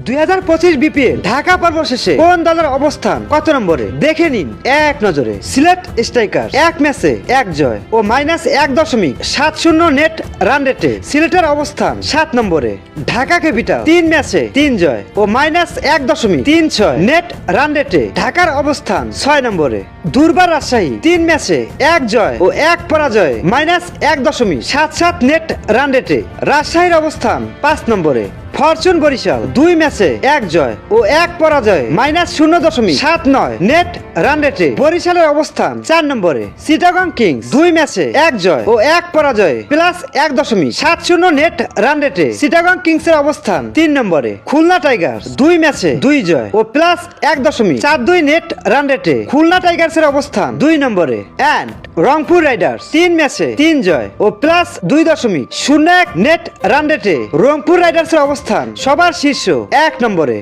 2025 BPL Dhaka পর্ব শেষে কোন দলের অবস্থান কত নম্বরে দেখে নিন এক নজরে। সিলেট স্ট্রাইকার 1 ম্যাচে 1 জয় ও -1.70 নেট রান রেটে সিলেটের অবস্থান 7 নম্বরে। ঢাকা ক্যাপিটাল 3 ম্যাচে 3 জয় ও -1.36 নেট রান রেটে ঢাকার অবস্থান 6 নম্বরে। দুর্বার রাজশাহী 3 ম্যাচে 1 জয় ও 1 পরাজয় -1.77 নেট রান রেটে রাজশাহীর অবস্থান 5 নম্বরে। ফরচুন বরিশাল 2 ম্যাচে 1 জয় ও 1 পরাজয় -0.79 নেট রান রেটে বরিশালের অবস্থান 4 নম্বরে। চিটাগং কিংস 2 ম্যাচে 1 জয় ও 1 পরাজয় +1.70 নেট রান রেটে চিটাগং কিংসের অবস্থান 3 নম্বরে। খুলনা টাইগার্স 2 ম্যাচে 2 জয় ও +1.42 নেট রান রেটে খুলনা টাইগার্সের অবস্থান 2 নম্বরে। এন্ড রংপুর রাইডার্স 3 ম্যাচে 3 জয় ও +2.01 নেট রান রেটে রংপুর রাইডার্সের অবস্থান সবার শীর্ষ 1 নম্বরে।